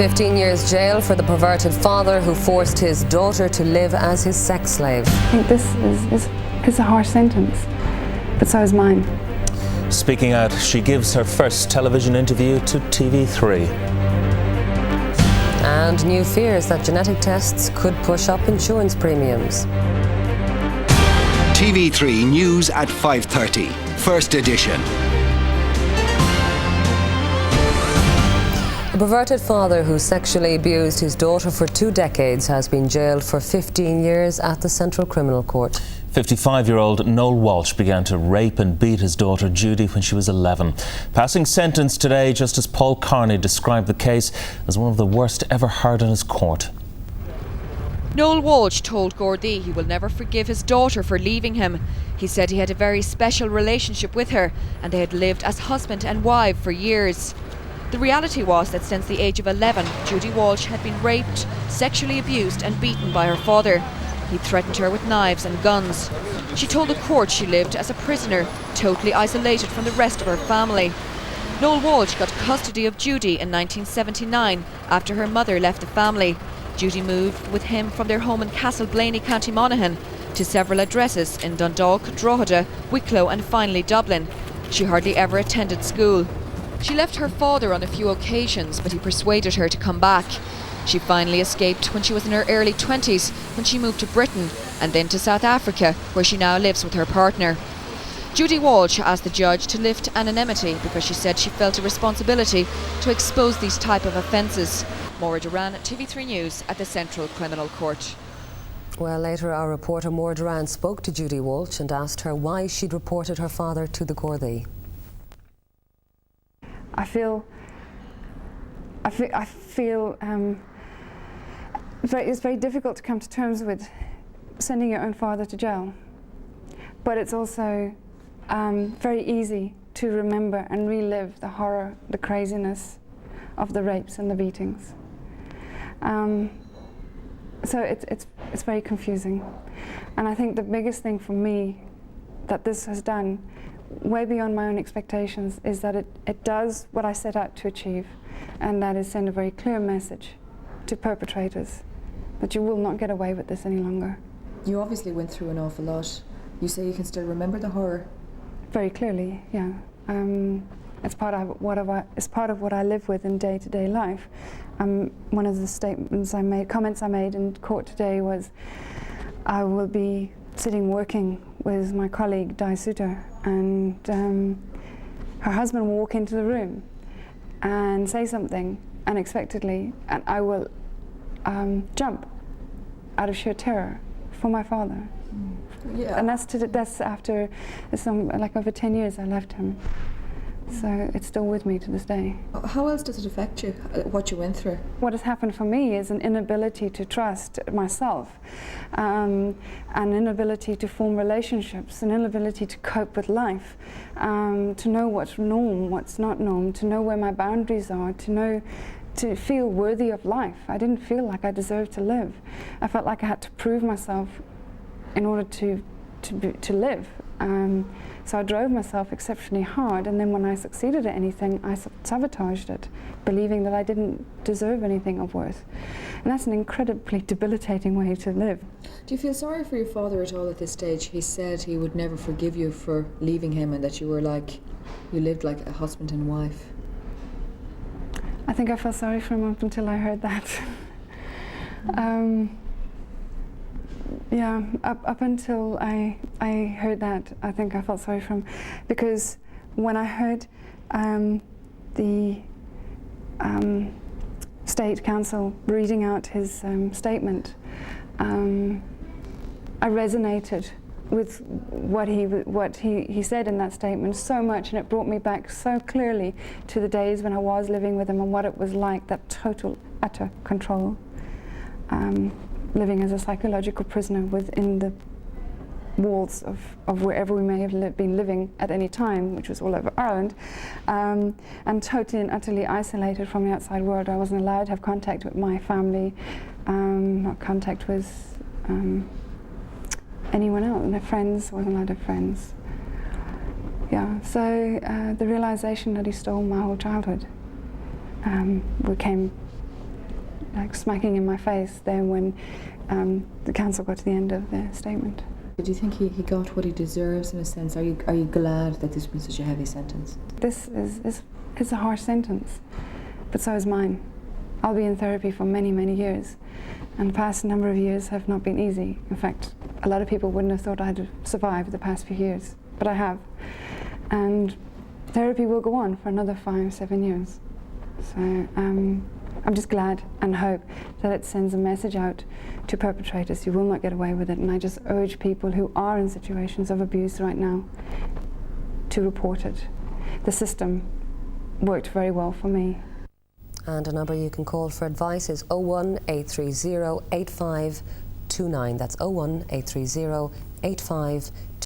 15 years jail for the perverted father who forced his daughter to live as his sex slave. I think this is a harsh sentence, but so is mine. Speaking out, she gives her first television interview to TV3. And new fears that genetic tests could push up insurance premiums. TV3 News at 5:30, first edition. A perverted father who sexually abused his daughter for 2 decades has been jailed for 15 years at the Central Criminal Court. 55-year-old Noel Walsh began to rape and beat his daughter Judy when she was 11. Passing sentence today, Justice Paul Carney described the case as one of the worst ever heard in his court. Noel Walsh told Gardaí he will never forgive his daughter for leaving him. He said he had a very special relationship with her and they had lived as husband and wife for years. The reality was that since the age of 11, Judy Walsh had been raped, sexually abused and beaten by her father. He threatened her with knives and guns. She told the court she lived as a prisoner, totally isolated from the rest of her family. Noel Walsh got custody of Judy in 1979 after her mother left the family. Judy moved with him from their home in Castleblaney, County Monaghan, to several addresses in Dundalk, Drogheda, Wicklow and finally Dublin. She hardly ever attended school. She left her father on a few occasions, but he persuaded her to come back. She finally escaped when she was in her early 20s, when she moved to Britain and then to South Africa, where she now lives with her partner. Judy Walsh asked the judge to lift anonymity because she said she felt a responsibility to expose these type of offences. Maura Duran, TV3 News at the Central Criminal Court. Well, later our reporter Maura Duran spoke to Judy Walsh and asked her why she'd reported her father to the Gardaí. I feel it's very difficult to come to terms with sending your own father to jail, but it's also very easy to remember and relive the horror, the craziness of the rapes and the beatings. So it's very confusing, and I think the biggest thing for me that this has done, way beyond my own expectations, is that it does what I set out to achieve, and that is send a very clear message to perpetrators that you will not get away with this any longer. You obviously went through an awful lot. You say you can still remember the horror? Very clearly, yeah. It's part of what I live with in day-to-day life. One of the comments I made in court today was, I will be sitting working with my colleague Di Suter, and her husband will walk into the room and say something unexpectedly, and I will jump out of sheer terror for my father. Yeah. And that's after like over 10 years I left him. So it's still with me to this day. How else does it affect you, what you went through? What has happened for me is an inability to trust myself, an inability to form relationships, an inability to cope with life, to know what's norm, what's not norm, to know where my boundaries are, to feel worthy of life. I didn't feel like I deserved to live. I felt like I had to prove myself in order to live. So I drove myself exceptionally hard, and then when I succeeded at anything, I sabotaged it, believing that I didn't deserve anything of worth. And that's an incredibly debilitating way to live. Do you feel sorry for your father at all at this stage? He said he would never forgive you for leaving him and that you lived like a husband and wife. I think I felt sorry for him up until I heard that. Yeah, up until I heard that, I think I felt sorry for him, because when I heard the State Council reading out his statement, I resonated with what he said in that statement so much, and it brought me back so clearly to the days when I was living with him and what it was like, that total, utter control. Living as a psychological prisoner within the walls of wherever we may have been living at any time, which was all over Ireland, and totally and utterly isolated from the outside world. I wasn't allowed to have contact with my family, not contact with anyone else, no friends, wasn't allowed to have friends. Yeah, so the realization that he stole my whole childhood became like smacking in my face then when the council got to the end of their statement. Do you think he got what he deserves in a sense? Are you glad that this has been such a heavy sentence? This is a harsh sentence, but so is mine. I'll be in therapy for many, many years, and the past number of years have not been easy. In fact, a lot of people wouldn't have thought I'd survived the past few years, but I have. And therapy will go on for another 5-7 years. So I'm just glad and hope that it sends a message out to perpetrators. You will not get away with it, and I just urge people who are in situations of abuse right now to report it. The system worked very well for me. And a number you can call for advice is 01830 8529. That's 01830 8529.